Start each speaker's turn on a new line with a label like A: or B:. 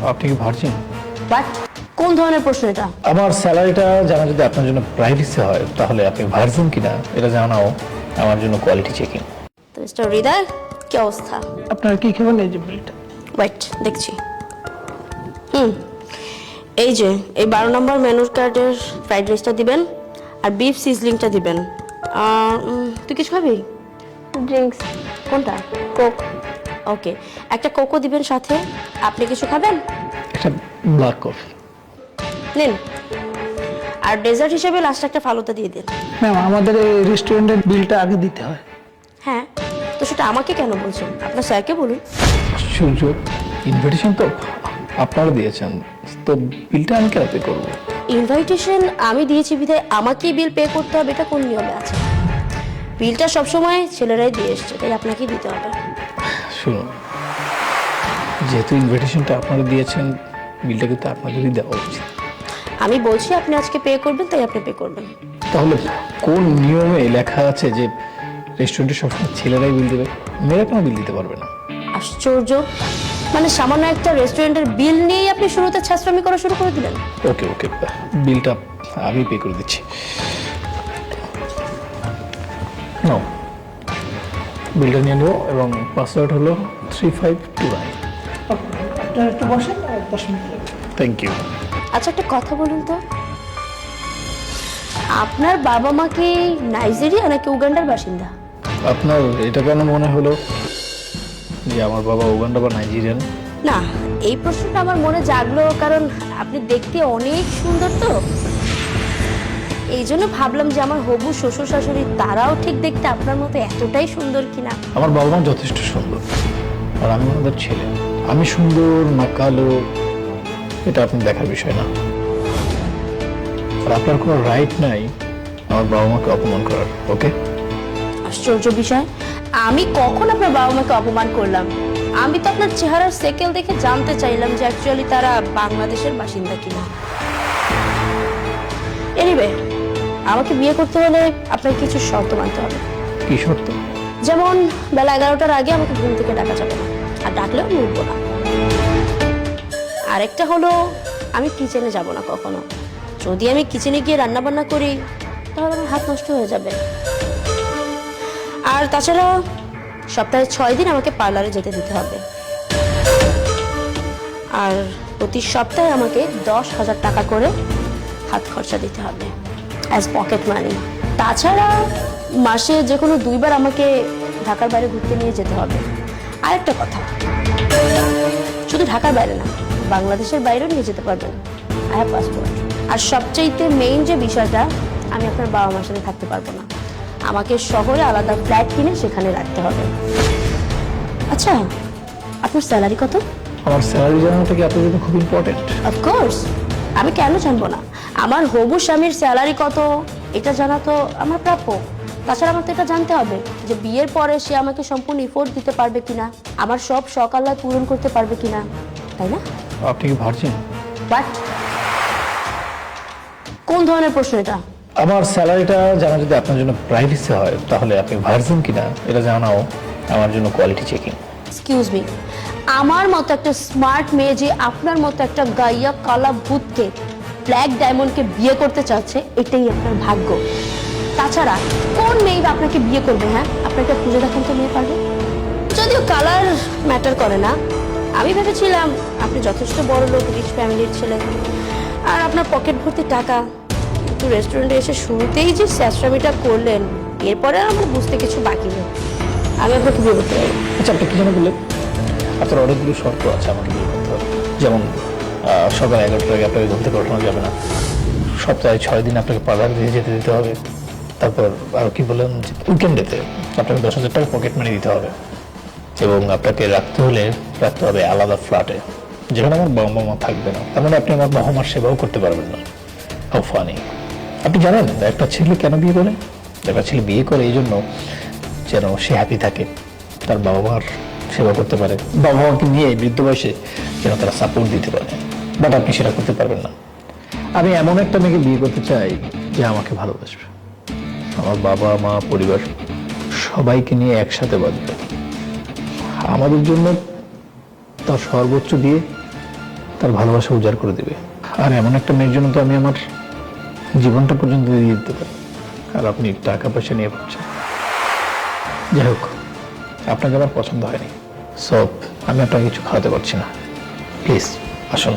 A: আপনি কি virgin?
B: But কোন ধরনের প্রশ্ন এটা?
A: আমার স্যালারিটা জানা যদি আপনার জন্য প্রাইভেসি হয় তাহলে আপনি ভার্জিন কিনা এটা জানাও আমার জন্য কোয়ালিটি চেকিং।
B: তো মিস্টার হৃদয়, কি অবস্থা?
C: আপনার কি খাবেন এই যে বিলটা?
B: ওয়েট, দেখছি। এই যে এই 12 নম্বর মেনুর কার্ডের ফ্রাইড রাইসটা দিবেন আর বিফ সিজলিংটা দিবেন। আর তুই কিছু খাবি?
D: ড্রিঙ্কস।
B: কোনটা?
D: কোক।
B: ওকে, একটা কোকো দিবেন সাথে। আপনি কিছু খাবেন?
A: একটা ব্ল্যাক কফি।
B: নিন। আর ডেজার্ট হিসেবে লাস্ট একটা ফালুদা দিয়ে দিন।
C: ম্যাম, আমাদের এই রেস্টুরেন্টের বিলটা আগে দিতে হয়।
B: হ্যাঁ, তো সেটা আমাকে কেন বলছেন? আপনার স্যারকে বলুন।
A: সুযোগ ইনভিটেশন তো আপনারা দিয়েছেন, তো বিলটা আমি কেন পে করবো?
B: ইনভাইটেশন আমি দিয়েছি বিধায় আমাকেই বিল পে করতে হবে, এটা কোন নিয়মে আছে? বিলটা সবসময় ছেলেরাই দিয়ে এসছে, তাই আপনাকেই দিতে হবে।
A: শুনুন, যেহেতু ইনভিটেশনটা আপনারা দিয়েছেন বিলটা কিন্তু আপনাদেরই দেওয়া উচিত।
B: আমি বলছি আপনি আজকে পে করবেন, তাই আপনি পে করবেন।
A: তাহলে কোন নিয়মে লেখা আছে যে রেস্টুরেন্টে সবসময় ছেলেরাই বিল দেবে, মেয়েরা কেন বিল দিতে পারবে না?
B: আশ্চর্য, মানে সামান্য একটা রেস্টুরেন্টের বিল নিয়েই আপনি শুরুতে ছাত্রামি করা শুরু করে দিলেন।
A: ওকে ওকে, বিলটা আমি পে করে দিচ্ছি। নাও, বিলটা নিয়ে নেবো এবং পাসওয়ার্ড হলো 3529।
C: আপনারা একটু বসেন, 10 মিনিট লাগবে।
A: Thank you.
B: আচ্ছা, একটা কথা বলুন তো, আপনার বাবা মা কি নাইজেরিয়া নাকি উগান্ডার বাসিন্দা?
A: আপনার এটা কেন মনে হলো যে আমার বাবা উগান্ডা বা নাইজেরিয়ান?
B: না, এই প্রশ্নটা আমার মনে জাগলো কারণ আপনি দেখতে অনেক সুন্দর, তো এই জন্য ভাবলাম যে আমার হবু শ্বশুর শাশুড়ি তারাও ঠিক দেখতে আপনার মতো এতটাই সুন্দর কিনা।
A: আমার বাবা মা যথেষ্ট সুন্দর, আর আমি ওনাদের ছেলে। আমি সুন্দর না কালো এটা আপনি দেখার বিষয় না, আর আপনার কোনো রাইট নাই আমার বাবা মাকে অপমান করার। ওকে?
B: আশ্চর্য বিষয়, আমি কখন আপনার বাবা মাকে অপমান করলাম? আমি তো আপনার চেহারার সেকেল দেখে জানতে চাইলাম যে অ্যাকচুয়ালি তারা বাংলাদেশের বাসিন্দা কিনা। এনিওয়ে, আমাকে বিয়ে করতে হলে আপনাকে কিছু শর্ত মানতে হবে।
A: কি শর্ত?
B: যেমন বেলা 11টার আগে আমাকে ঘুম থেকে ডাকা যাবে না, আর ডাকলেও আমি উঠবো না। আরেকটা হলো, আমি কিচেনে যাব না কখনো। যদি আমি কিচেনে গিয়ে রান্না বান্না করি তাহলে আমার হাত নষ্ট হয়ে যাবে। আর তাছাড়া সপ্তাহে 6 দিন আমাকে পার্লারে যেতে দিতে হবে, আর প্রতি সপ্তাহে আমাকে 10,000 টাকা করে হাত খরচা দিতে হবে অ্যাজ পকেট মানি। তাছাড়া মাসে যে কোনো 2 বার আমাকে ঢাকার বাইরে ঘুরতে নিয়ে যেতে হবে। আরেকটা কথা, শুধু ঢাকার বাইরে না, বাংলাদেশের বাইরেও নিয়ে যেতে পারবেন। I have passport. আর সবচাইতে মেইন যে বিষয়টা, আমি আপনার বাবা মার সাথে থাকতে পারবো না, আমাকে শহরে আলাদা ফ্ল্যাট কিনে সেখানে রাখতে হবে। আচ্ছা, আপনার স্যালারি কত?
A: আমার স্যালারি জানাটা কি আপনার জন্য খুব ইম্পর্টেন্ট?
B: অফকোর্স, আমি কেন জানবো না? আমার হবু স্বামীর স্যালারি কত এটা জানা তো আমার প্রাপ্য। তাছাড়া আমার তো এটা জানতে হবে যে বিয়ের পরে সে আমাকে সম্পূর্ণ এফোর্ট দিতে পারবে কিনা, আমার সব শখ আহ্লাদ পূরণ করতে পারবে কিনা, তাই না?
A: আপনি কি ভার্জিন?
B: বাট কোন ধরনের প্রশ্ন এটা?
A: আমার স্যালারিটা জানা যদি আপনার জন্য প্রাইভেসি হয় তাহলে আপনি ভার্জিন কিনা এটা জানাও আমার জন্য কোয়ালিটি চেকিং।
B: এক্সকিউজ মি, আমার মতো একটা স্মার্ট মেয়ে যে আপনার মতো একটা গাইয়া কালা ভূতকে, ব্ল্যাক ডায়মন্ডকে বিয়ে করতে চাচ্ছে, এটাই আপনার ভাগ্য। তাছাড়া কোন মেয়ে বা আপনাকে বিয়ে করবে? হ্যাঁ, আপনাকে খুঁজে দেখুন তো মেয়ে পারবে। যদিও কালার ম্যাটার করে না, আমি ভেবেছিলাম আপনি যথেষ্ট বড় লোক, রিচ ফ্যামিলির ছেলে, আর আপনার পকেট ভর্তি টাকা। কিন্তু রেস্টুরেন্টে এসে শুরুতেই যে স্যাসরামিটা করলেন, এরপরে আমার বুঝতে কিছু বাকি নেই। আমি আপনাকে বিয়ে করতে পারি।
A: আচ্ছা, আপনি কি যেন বললেন? আপনার অনেকগুলো শর্ত আছে আমাকে বিয়ে করতে হবে। যেমন সকাল 11টার আগে আপনাকে ঘুম থেকে ওঠানো যাবে না, সপ্তাহে 6 দিন আপনাকে পার্লার দিয়ে যেতে দিতে হবে, তারপর আরও কি বললেন যে উইকেন্ডেতে আপনাকে 10,000 টাকা পকেট মানি দিতে হবে, এবং আপনাকে রাখতে হবে আলাদা ফ্ল্যাটে যেখানে আমার বাবা মা থাকবে না। তার মানে আপনি আমার বাবা মার সেবাও করতে পারবেন না। How funny! আপনি জানেন একটা ছেলে কেন বিয়ে করে? একটা ছেলে বিয়ে করে এই জন্য যেন সে হ্যাপি থাকে, তার বাবা মার সেবা করতে পারে, বাবা মাকে নিয়ে বৃদ্ধ বয়সে যেন তারা সাপোর্ট দিতে পারে। বাট আপনি সেটা করতে পারবেন না। আমি এমন একটা মেয়েকে বিয়ে করতে চাই যে আমাকে ভালোবাসবে, আমার বাবা মা পরিবার সবাইকে নিয়ে একসাথে বাঁচবে, আমাদের জন্য তার সর্বোচ্চ দিয়ে তার ভালোবাসা উজাড় করে দিবে। আর এমন একটা মেয়ের জন্য তো আমি আমার জীবনটা পর্যন্ত দিয়ে দিতে পারি। আর আপনি টাকা পয়সা নিয়ে ভাবছেন। যাই হোক, আপনাকে আমার পছন্দ হয়নি, সো আমি আপনাকে কিছু খাওয়াতে পারছি না। প্লিজ আসুন।